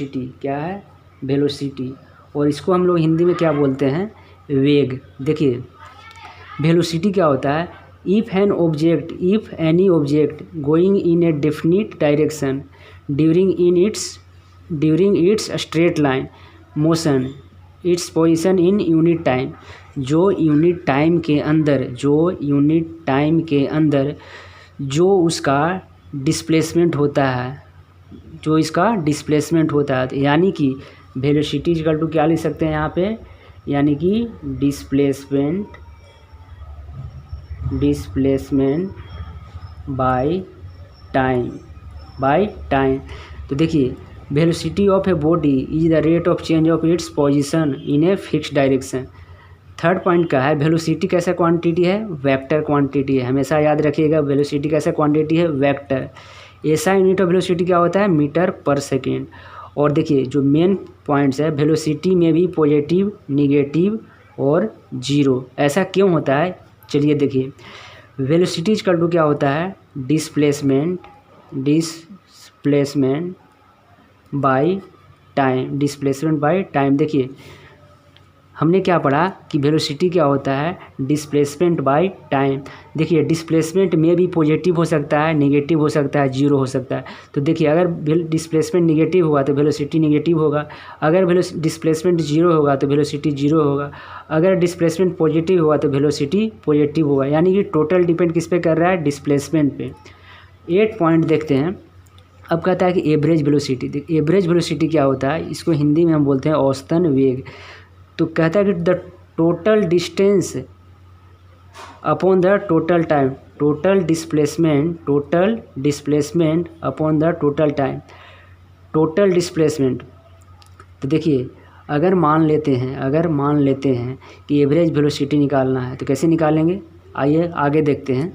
Velocity, क्या है velocity, और इसको हम लोग हिंदी में क्या बोलते हैं, वेग। देखिए वेलोसिटी क्या होता है, if any object going in A definite direction during its straight line motion its position in unit time, जो यूनिट टाइम के अंदर जो उसका डिस्प्लेसमेंट होता है, यानी कि वेलोसिटी इक्वल टू क्या लिख सकते हैं यहाँ पे, यानी कि डिस्प्लेसमेंट बाय टाइम। तो देखिए velocity of a body is the rate of change of its position in a fixed direction. Third point का है वेलोसिटी कैसा क्वांटिटी है, वेक्टर क्वांटिटी है। हमेशा याद रखिएगा वेलोसिटी कैसा क्वांटिटी है, वेक्टर। ऐसा यूनिट ऑफ वेलोसिटी क्या होता है, मीटर पर सेकेंड। और देखिए जो मेन पॉइंट्स है, वेलोसिटी में भी पॉजिटिव, निगेटिव और जीरो। ऐसा क्यों होता है, चलिए देखिए वेलोसिटी इक्वल टू क्या होता है, डिस्प्लेसमेंट बाय टाइम। देखिए हमने क्या पढ़ा कि वेलोसिटी क्या होता है, डिस्प्लेसमेंट बाय टाइम। देखिए डिस्प्लेसमेंट में भी पॉजिटिव हो सकता है, नेगेटिव हो सकता है, जीरो हो सकता है। तो देखिए अगर डिस्प्लेसमेंट नेगेटिव होगा तो वेलोसिटी नेगेटिव होगा, अगर डिस्प्लेसमेंट जीरो होगा तो वेलोसिटी जीरो होगा, अगर डिस्प्लेसमेंट पॉजिटिव होगा तो वेलोसिटी पॉजिटिव होगा। यानी कि टोटल डिपेंड किस पे कर रहा है, डिस्प्लेसमेंट पे। 8 पॉइंट देखते हैं। अब कहता है कि एवरेज वेलोसिटी। देखिए एवरेज वेलोसिटी क्या होता है, इसको हिंदी में हम बोलते हैं औसतन वेग। तो कहता है कि the total distance upon the total time, total displacement upon the total time, total displacement. तो देखिए अगर मान लेते हैं कि एवरेज वेलोसिटी निकालना है तो कैसे निकालेंगे, आइए आगे देखते हैं।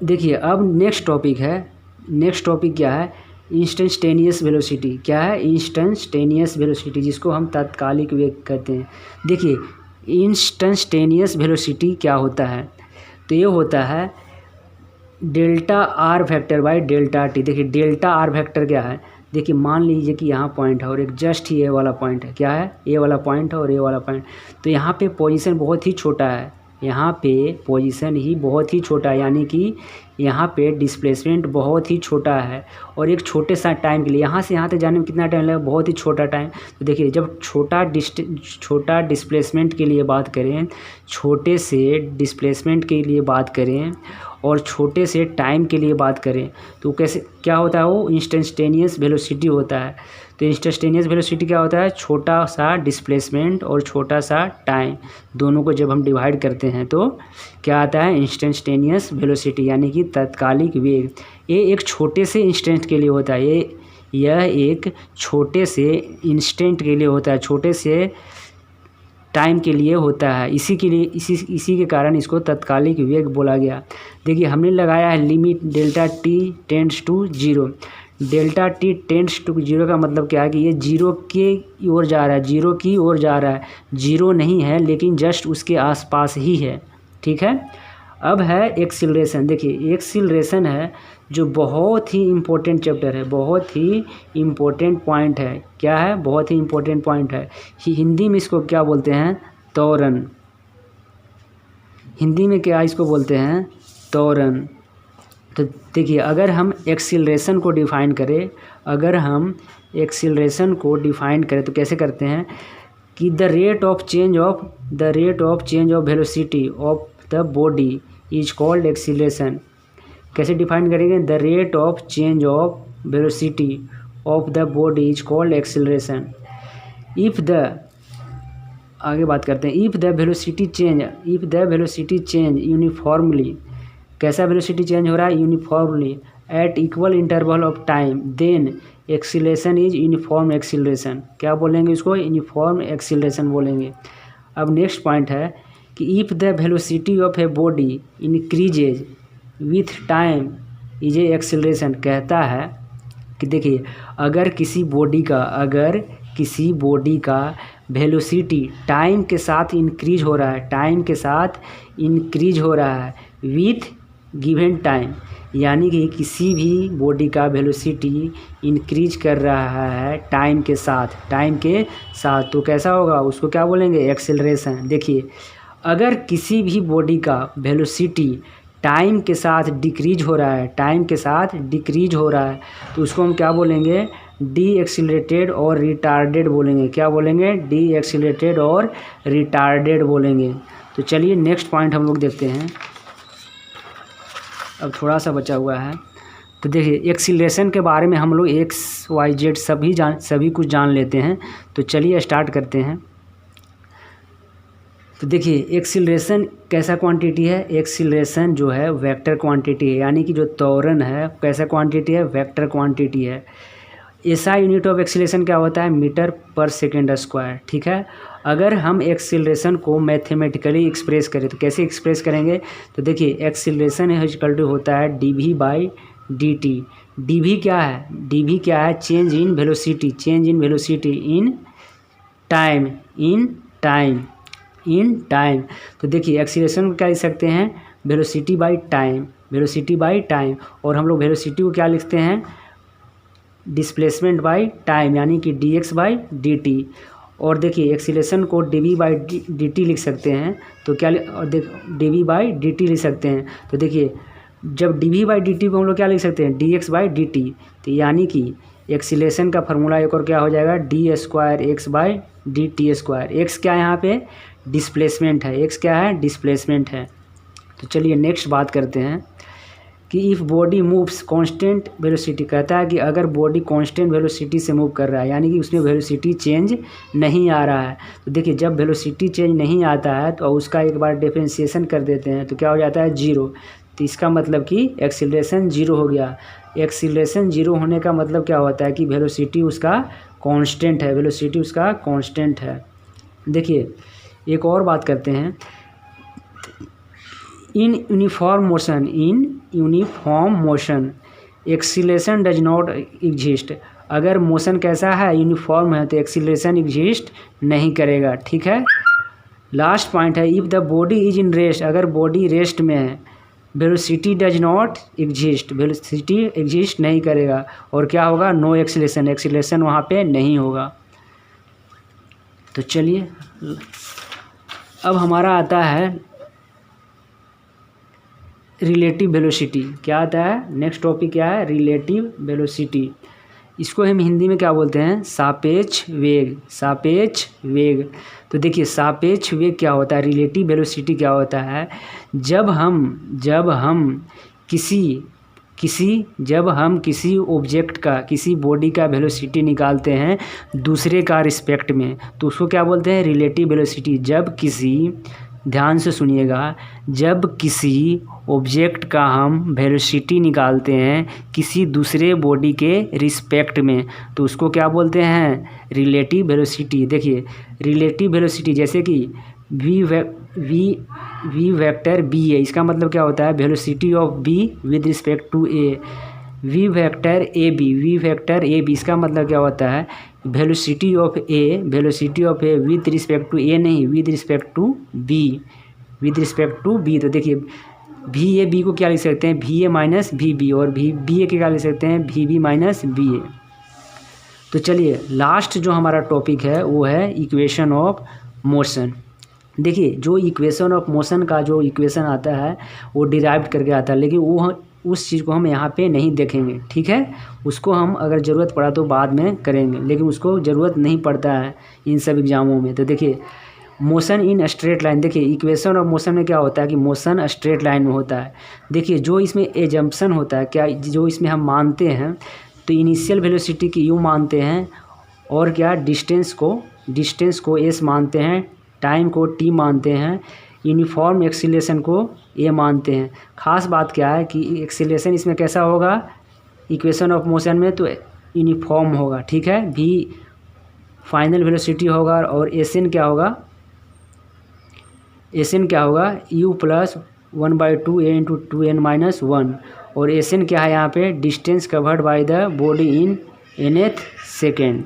देखिए अब नेक्स्ट टॉपिक क्या है, इंस्टेंटेनियस वेलोसिटी। क्या है, इंस्टेंटेनियस वेलोसिटी, जिसको हम तात्कालिक वेग कहते हैं। देखिए इंस्टेंटेनियस वेलोसिटी क्या होता है, तो ये होता है delta R vector by delta T. देखिए डेल्टा आर वेक्टर क्या है, देखिए मान लीजिए कि यहाँ पॉइंट है और एक जस्ट ये वाला पॉइंट है, क्या है, ये वाला पॉइंट है और ये वाला पॉइंट। तो यहाँ पे पोजीशन बहुत ही छोटा है, यानी कि यहाँ पे डिस्प्लेसमेंट बहुत ही छोटा है और एक छोटे सा टाइम के लिए, यहाँ से यहाँ तक जाने में कितना टाइम लगेगा, बहुत ही छोटा टाइम। तो देखिए जब छोटा डिस्प्लेसमेंट के लिए बात करें, छोटे से डिस्प्लेसमेंट के लिए बात करें और छोटे से टाइम के लिए बात करें तो कैसे क्या होता है, वो इंस्टेंटेनियस वेलोसिटी होता है। तो इंस्टेंटेनियस वेलोसिटी क्या होता है, छोटा सा डिस्प्लेसमेंट और छोटा सा टाइम, दोनों को जब हम डिवाइड करते हैं तो क्या आता है, इंस्टेंटेनियस वेलोसिटी, यानी कि तात्कालिक वेग। ये एक छोटे से इंस्टेंट के लिए होता है, यह एक छोटे से इंस्टेंट के लिए होता है, छोटे से टाइम के लिए होता है। इसी के कारण इसको तात्कालिक वेग बोला गया। देखिए हमने लगाया है limit delta t tends to zero. Delta t tends to zero का मतलब क्या है कि ये जीरो की ओर जा रहा है, जीरो नहीं है लेकिन जस्ट उसके आसपास ही है, ठीक है। अब है एक्सीलरेशन। देखिए एक्सीलरेशन है जो बहुत ही इम्पोर्टेंट चैप्टर है, बहुत ही इम्पोर्टेंट पॉइंट है। क्या है, बहुत ही इम्पोर्टेंट पॉइंट है। हिंदी में इसको क्या बोलते हैं, त्वरण। हिंदी में क्या इसको बोलते हैं, त्वरण। तो देखिए अगर हम एक्सीलरेशन को डिफाइन करें तो कैसे करते हैं कि the rate of change of velocity of the body is called acceleration. कैसे डिफाइन करेंगे, the rate of change of velocity of the body is called acceleration. आगे बात करते हैं, if the velocity change uniformly, कैसा वेलोसिटी चेंज हो रहा है, uniformly at equal interval of time, then acceleration is uniform acceleration. क्या बोलेंगे इसको, यूनिफॉर्म एक्सीलरेशन बोलेंगे। अब नेक्स्ट पॉइंट है कि if the velocity of a body increases with time is a acceleration. कहता है कि देखिए अगर किसी बॉडी का वेलोसिटी टाइम के साथ इंक्रीज हो रहा है, विथ गिवन टाइम, यानी कि किसी भी बॉडी का वेलोसिटी इंक्रीज कर रहा है टाइम के साथ, तो कैसा होगा, उसको क्या बोलेंगे, एक्सेलरेशन। देखिए अगर किसी भी बॉडी का वेलोसिटी टाइम के साथ डिक्रीज हो रहा है, तो उसको हम क्या बोलेंगे, डी एक्सीलरेटेड और रिटार्डेड बोलेंगे। क्या बोलेंगे, डी एक्सीलरेटेड और रिटार्डेड बोलेंगे। तो चलिए नेक्स्ट पॉइंट हम लोग देखते हैं, अब थोड़ा सा बचा हुआ है। तो देखिए एक्सीलरेशन के बारे में हम लोग एक्स वाई जेड सभी कुछ जान लेते हैं। तो चलिए स्टार्ट करते हैं। तो देखिए एक्सीलरेशन कैसा क्वांटिटी है, एक्सीलरेशन जो है वेक्टर क्वांटिटी है, यानी कि जो त्वरण है कैसा क्वांटिटी है, वेक्टर क्वांटिटी है। ऐसा यूनिट ऑफ एक्सीलरेशन क्या होता है, मीटर पर सेकेंड स्क्वायर। ठीक है, अगर हम एक्सीलरेशन को मैथमेटिकली एक्सप्रेस करें तो कैसे एक्सप्रेस करेंगे, तो देखिए एक्सीलरेशन इक्वल टू होता है dv बाई dt। dv क्या है, change in velocity in time. तो देखिए एक्सीलरेशन को क्या लिख सकते हैं, वेलोसिटी बाई टाइम, और हम लोग वेलोसिटी को क्या लिखते हैं, डिस्प्लेसमेंट बाई टाइम, यानी कि dx बाई dt। और देखिए एक्सीलरेशन को dv बाई dt लिख सकते हैं, तो क्या dv बाई dt लिख सकते हैं। तो देखिए जब dv बाई dt को हम लोग क्या लिख सकते हैं, dx बाई dt। तो यानी कि एक्सीलरेशन का फार्मूला एक और क्या हो जाएगा, D square x by D T square. X क्या है यहाँ पे, डिस्प्लेसमेंट है, तो चलिए नेक्स्ट बात करते हैं कि if body moves constant velocity, कहता है कि अगर बॉडी कांस्टेंट वेलोसिटी से मूव कर रहा है, यानी कि उसमें वेलोसिटी चेंज नहीं आ रहा है। तो देखिए जब वेलोसिटी चेंज नहीं आता है तो उसका एक बार डिफरेंशिएशन कर देते हैं, तो क्या हो जाता है, जीरो। तो इसका मतलब कि एक्सीलरेशन जीरो हो गया। एक्सीलरेशन जीरो होने का मतलब क्या होता है कि वेलोसिटी उसका कांस्टेंट है। देखिए एक और बात करते हैं, in uniform motion acceleration does not exist. अगर मोशन कैसा है, यूनिफॉर्म है, तो एक्सीलरेशन एग्जिस्ट नहीं करेगा। ठीक है, लास्ट पॉइंट है, if the body is in rest, अगर बॉडी रेस्ट में है, velocity does not exist, velocity exist नहीं करेगा, और क्या होगा, नो एक्सीलरेशन वहाँ पे नहीं होगा। तो चलिए अब हमारा आता है रिलेटिव वेलोसिटी। क्या आता है, नेक्स्ट टॉपिक क्या है, रिलेटिव वेलोसिटी। इसको हम हिंदी में क्या बोलते हैं, सापेक्ष वेग। तो देखिए सापेक्ष वेग क्या होता है, रिलेटिव वेलोसिटी क्या होता है, जब हम किसी ऑब्जेक्ट का, किसी बॉडी का वेलोसिटी निकालते हैं दूसरे का रिस्पेक्ट में, तो उसको क्या बोलते हैं, रिलेटिव वेलोसिटी। ध्यान से सुनिएगा, जब किसी ऑब्जेक्ट का हम वेलोसिटी निकालते हैं किसी दूसरे बॉडी के रिस्पेक्ट में, तो उसको क्या बोलते हैं, रिलेटिव वेलोसिटी। देखिए रिलेटिव वेलोसिटी जैसे कि v वेक्टर b है, इसका मतलब क्या होता है, velocity of b with respect to a। v vector A B, इसका मतलब क्या होता है, velocity of A with respect to A नहीं, विद रिस्पेक्ट टू बी। तो देखिए वी ए बी को क्या लिख सकते हैं, v a minus v b, और वी बी ए के क्या लिख सकते हैं, v b minus v a. तो चलिए लास्ट जो हमारा टॉपिक है वो है इक्वेशन ऑफ मोशन। देखिए जो इक्वेशन ऑफ मोशन का जो इक्वेशन आता है वो डिराइव करके आता है, लेकिन वो उस चीज़ को हम यहाँ पे नहीं देखेंगे। ठीक है, उसको हम अगर ज़रूरत पड़ा तो बाद में करेंगे, लेकिन उसको ज़रूरत नहीं पड़ता है इन सब एग्जामों में। तो देखिए मोशन इन स्ट्रेट लाइन, देखिए इक्वेशन ऑफ मोशन में क्या होता है कि मोशन स्ट्रेट लाइन में होता है। देखिए जो इसमें एजम्पशन होता है, क्या जो इसमें हम मानते हैं, तो इनिशियल वेलोसिटी की यू मानते हैं, और क्या डिस्टेंस को एस मानते हैं, टाइम को टी मानते हैं, यूनिफॉर्म एक्सीलरेशन को ए मानते हैं। खास बात क्या है कि एक्सीलरेशन इसमें कैसा होगा, इक्वेशन ऑफ मोशन में तो यूनिफॉर्म होगा। ठीक है, भी फाइनल वेलोसिटी होगा, और एस एन क्या होगा, you plus 1/2 a into 2n minus 1, और एस एन क्या है यहाँ पे, distance covered by the body in nth second.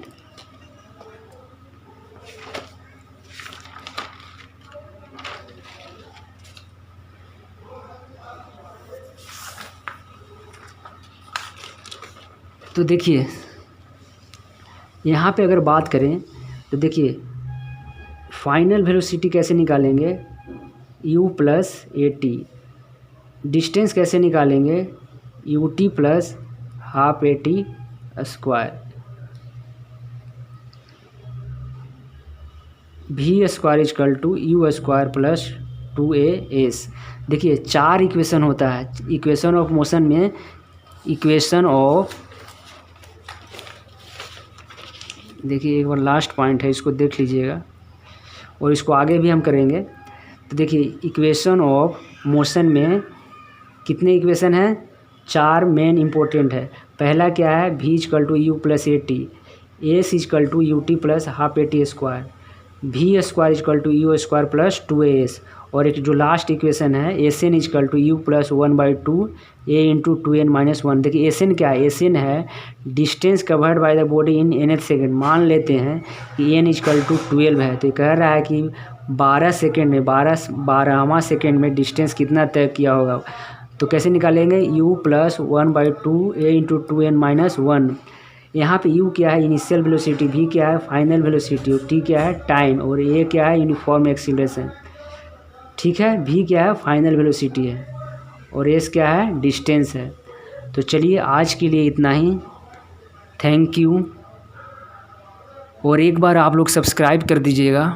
तो देखिए यहाँ पे अगर बात करें तो देखिए फाइनल वेलोसिटी कैसे निकालेंगे, u plus a t. Distance कैसे निकालेंगे, u t plus half a t square. V square is equal to u square plus 2a/s। देखिए 4 इक्वेशन होता है इक्वेशन ऑफ मोशन में। इक्वेशन ऑफ, देखिए एक बार लास्ट पॉइंट है, इसको देख लीजिएगा और इसको आगे भी हम करेंगे। तो देखिए इक्वेशन ऑफ मोशन में कितने इक्वेशन हैं, 4 मेन इंपॉर्टेंट है। पहला क्या है, v is equal to u plus a t, s is equal to u t plus half a t square, v square is equal to u square plus 2a/s। और एक जो लास्ट इक्वेशन है s n is equal to u plus 1/2 a into 2n-1। देखिए s n क्या है, s n है distance covered by the body in nth second. मान लेते हैं कि n इजकल टू 12 है, तो कह रहा है कि 12 सेकेंड में 12वां सेकेंड में डिस्टेंस कितना तय किया होगा। तो कैसे निकालेंगे, u plus 1/2 a into 2n-1। यहाँ पे u क्या है, इनिशियल वेलोसिटी, v क्या है फाइनल वेलोसिटी, t क्या है टाइम, और a क्या है यूनिफॉर्म एक्सीलरेशन। ठीक है, v क्या है फाइनल वेलोसिटी है और s क्या है डिस्टेंस है। तो चलिए आज के लिए इतना ही, थैंक यू। और एक बार आप लोग सब्सक्राइब कर दीजिएगा।